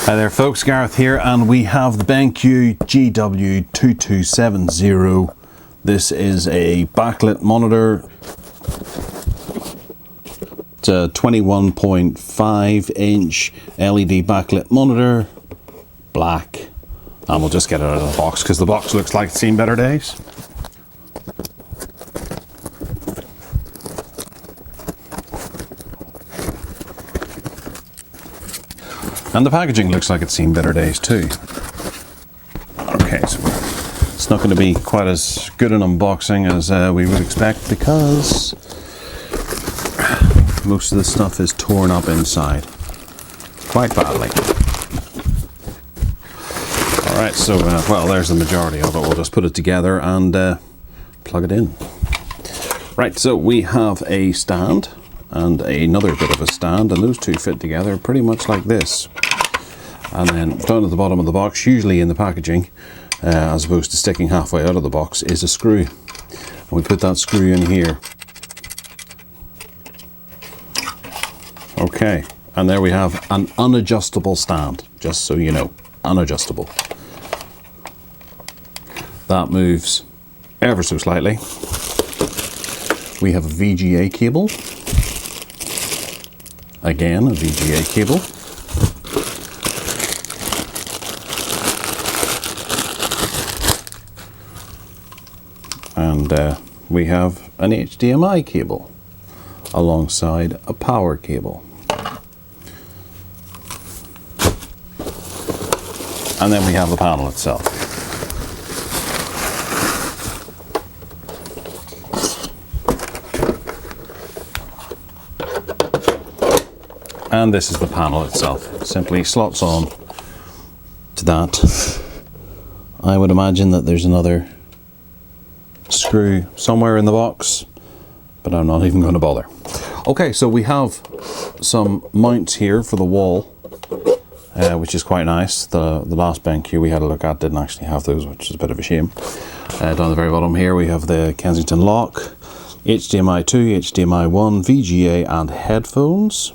Hi there folks, Gareth here, and we have the Benq GW2270. This is a backlit monitor. It's a 21.5 inch LED backlit monitor, black, and we'll just get it out of the box because the box looks like it's seen better days. And the packaging looks like it's seen better days too. Okay, so it's not going to be quite as good an unboxing as we would expect because most of the stuff is torn up inside quite badly. Alright, so well, there's the majority of it. We'll just put it together and plug it in. Right, so we have a stand and another bit of a stand, and those two fit together pretty much like this. And then down at the bottom of the box, usually in the packaging, as opposed to sticking halfway out of the box, is a screw. And we put that screw in here. Okay, and there we have an unadjustable stand, just so you know, unadjustable. That moves ever so slightly. We have a VGA cable. Again, a VGA cable. And we have an HDMI cable alongside a power cable. And then we have the panel itself. And this is the panel itself. It simply slots on to that. I would imagine that there's another screw somewhere in the box, but I'm not even going to bother. Okay, so we have some mounts here for the wall, which is quite nice. The last Benq we had a look at didn't actually have those, which is a bit of a shame. Down at the very bottom here we have the Kensington lock, HDMI 2, HDMI 1, VGA and headphones.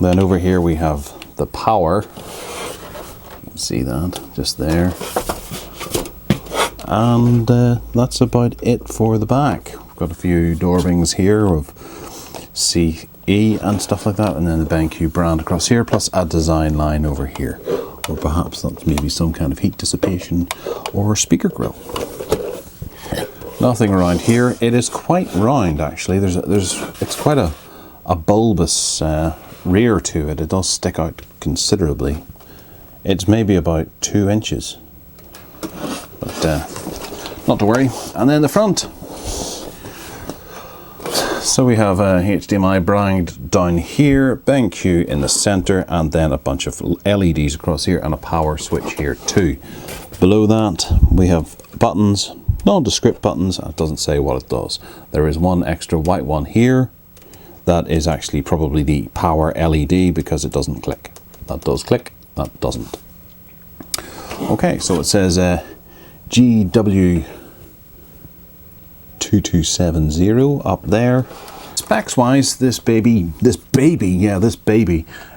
Then over here we have the power. You can see that just there. And that's about it for the back. We've got a few door rings here of CE and stuff like that, and then the Benq brand across here, plus a design line over here. Or perhaps that's maybe some kind of heat dissipation or speaker grill. Nothing around here. It is quite round actually. It's quite a bulbous rear to it. It does stick out considerably. It's maybe about 2 inches, but not to worry. And then the front. So we have a HDMI brand down here, Benq in the center, and then a bunch of LEDs across here and a power switch here too. Below that we have buttons, nondescript buttons. It doesn't say what it does. There is one extra white one here. That is actually probably the power LED because it doesn't click. That does click, that doesn't. Okay, so it says GW2270 up there. Specs wise, this baby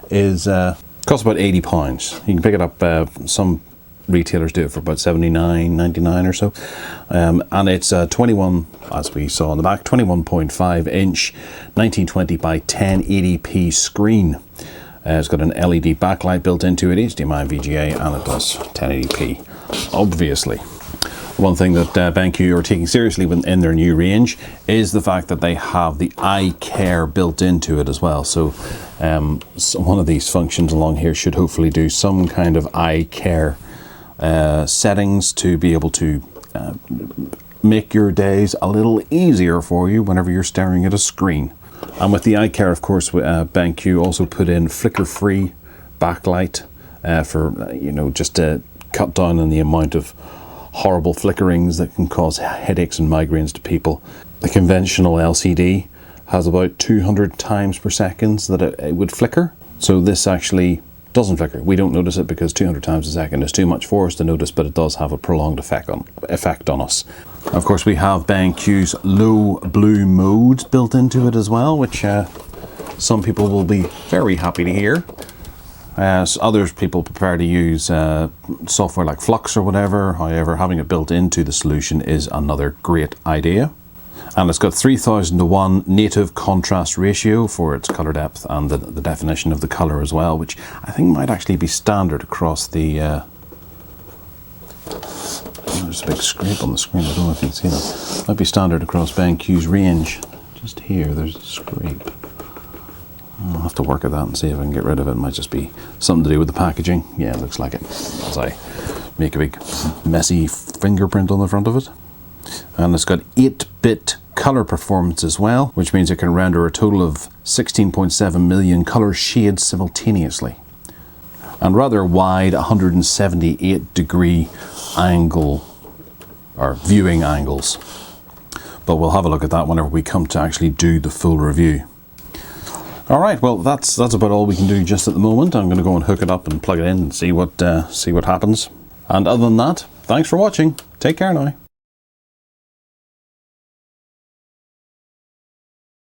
is costs about £80. You can pick it up, some retailers do it for about $79.99 or so, and it's a 21, as we saw on the back, 21.5 inch 1920 by 1080p screen. It's got an LED backlight built into it, HDMI, VGA, and it does 1080p. Obviously, one thing that Benq are taking seriously in their new range is the fact that they have the eye care built into it as well. So one of these functions along here should hopefully do some kind of eye care settings to be able to make your days a little easier for you whenever you're staring at a screen. And with the eye care, of course, Benq also put in flicker-free backlight for, you know, just to cut down on the amount of horrible flickerings that can cause headaches and migraines to people. The conventional LCD has about 200 times per second that it would flicker. So this actually doesn't flicker. We don't notice it because 200 times a second is too much for us to notice, but it does have a prolonged effect on us. Of course, we have Benq's low blue modes built into it as well, which some people will be very happy to hear. Others people prefer to use software like Flux or whatever. However, having it built into the solution is another great idea. And it's got 3000:1 native contrast ratio for its color depth and the definition of the color as well, which I think might actually be standard across the there's a big scrape on the screen, I don't know if you can see that. Might be standard across BenQ's range. Just here, there's a scrape. I'll have to work at that and see if I can get rid of it. It might just be something to do with the packaging. Yeah, it looks like it, as I make a big messy fingerprint on the front of it. And it's got 8-bit color performance as well, which means it can render a total of 16.7 million color shades simultaneously. And rather wide 178-degree angle, or viewing angles. But we'll have a look at that whenever we come to actually do the full review. Alright, well that's about all we can do just at the moment. I'm going to go and hook it up and plug it in and see what happens. And other than that, thanks for watching. Take care now.